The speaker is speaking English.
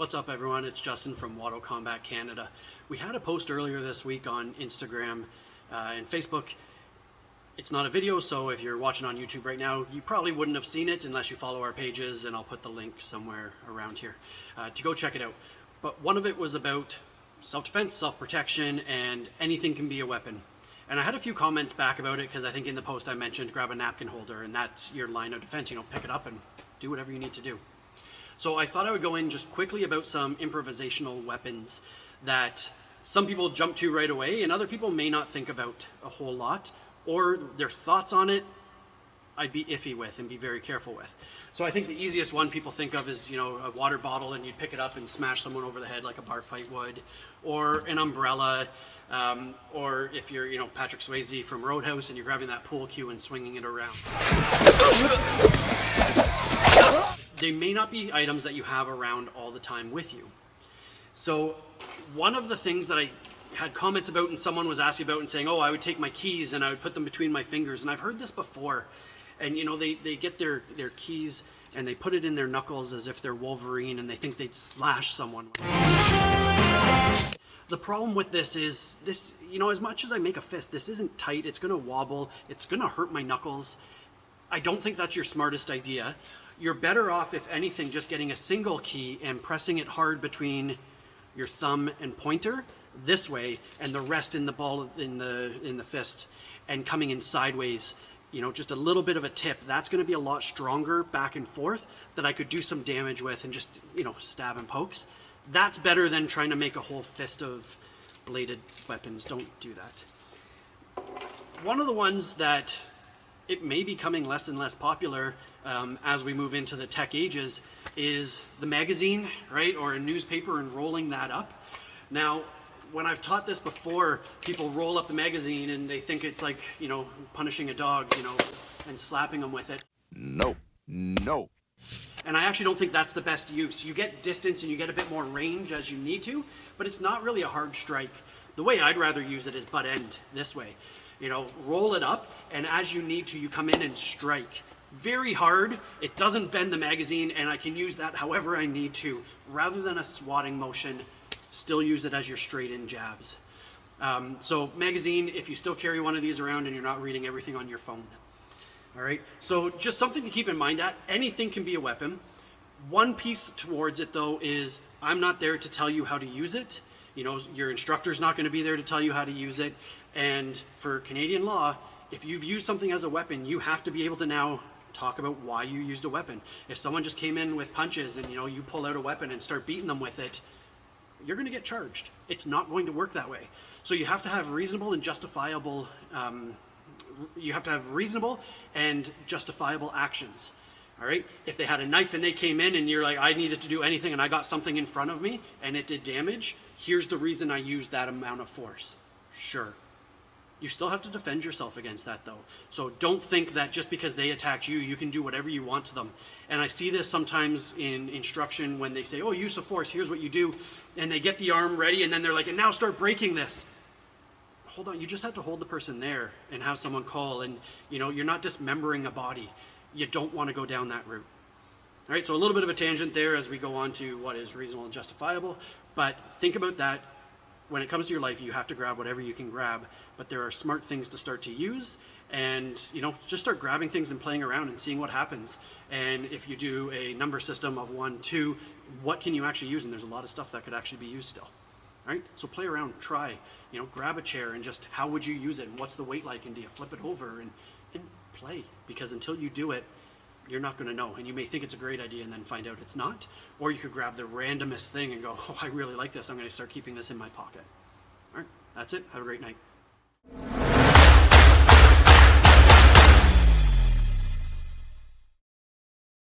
What's up everyone, it's Justin from Watto Combat Canada. We had a post earlier this week on Instagram and Facebook. It's not a video, so if you're watching on YouTube right now, you probably wouldn't have seen it unless you follow our pages, and I'll put the link somewhere around here to go check it out. But one of it was about self-defense, self-protection, and anything can be a weapon. And I had a few comments back about it because I think in the post I mentioned grab a napkin holder and that's your line of defense, pick it up and do whatever you need to do. So I thought I would go in just quickly about some improvisational weapons that some people jump to right away and other people may not think about a whole lot, or their thoughts on it I'd be iffy with and be very careful with. So I think the easiest one people think of is, a water bottle and you'd pick it up and smash someone over the head like a bar fight would, or an umbrella, or if you're, Patrick Swayze from Roadhouse and you're grabbing that pool cue and swinging it around. They may not be items that you have around all the time with you. So one of the things that I had comments about and someone was asking about and saying, oh, I would take my keys and I would put them between my fingers. And I've heard this before. And they get their keys and they put it in their knuckles as if they're Wolverine and they think they'd slash someone. The problem with this is this, as much as I make a fist, this isn't tight. It's going to wobble. It's going to hurt my knuckles. I don't think that's your smartest idea. You're better off, if anything, just getting a single key and pressing it hard between your thumb and pointer this way, and the rest in the ball in the fist, and coming in sideways. Just a little bit of a tip. That's going to be a lot stronger back and forth that I could do some damage with and just stab and pokes. That's better than trying to make a whole fist of bladed weapons. Don't do that. One of the ones that it may be becoming less and less popular as we move into the tech ages is the magazine, right? Or a newspaper and rolling that up. Now, when I've taught this before, people roll up the magazine and they think it's like, punishing a dog, and slapping them with it. No. And I actually don't think that's the best use. You get distance and you get a bit more range as you need to, but it's not really a hard strike. The way I'd rather use it is butt end, this way. Roll it up, and as you need to, you come in and strike. Very hard, it doesn't bend the magazine, and I can use that however I need to. Rather than a swatting motion, still use it as your straight in jabs. So magazine, if you still carry one of these around and you're not reading everything on your phone. All right, so just something to keep in mind that anything can be a weapon. One piece towards it though is I'm not there to tell you how to use it. Your instructor's not going to be there to tell you how to use it. And for Canadian law, if you've used something as a weapon, you have to be able to now talk about why you used a weapon. If someone just came in with punches and you pull out a weapon and start beating them with it, you're going to get charged. It's not going to work that way. So you have to have reasonable and justifiable actions. All right. If they had a knife and they came in and you're like, I needed to do anything and I got something in front of me and it did damage, here's the reason I used that amount of force. Sure. You still have to defend yourself against that though. So don't think that just because they attacked you, you can do whatever you want to them. And I see this sometimes in instruction when they say, oh, use of force, here's what you do. And they get the arm ready and then they're like, and now start breaking this. Hold on, you just have to hold the person there and have someone call, and you're not dismembering a body. You don't want to go down that route. All right, so a little bit of a tangent there as we go on to what is reasonable and justifiable, but think about that. When it comes to your life, you have to grab whatever you can grab, but there are smart things to start to use, and just start grabbing things and playing around and seeing what happens. And if you do a number system of 1, 2, what can you actually use? And there's a lot of stuff that could actually be used still. All right, so play around, try, grab a chair and just how would you use it and what's the weight like and do you flip it over and play, because until you do it, you're not going to know, and you may think it's a great idea and then find out it's not. Or you could grab the randomest thing and go, oh, I really like this, I'm going to start keeping this in my pocket. All right, that's it. Have a great night.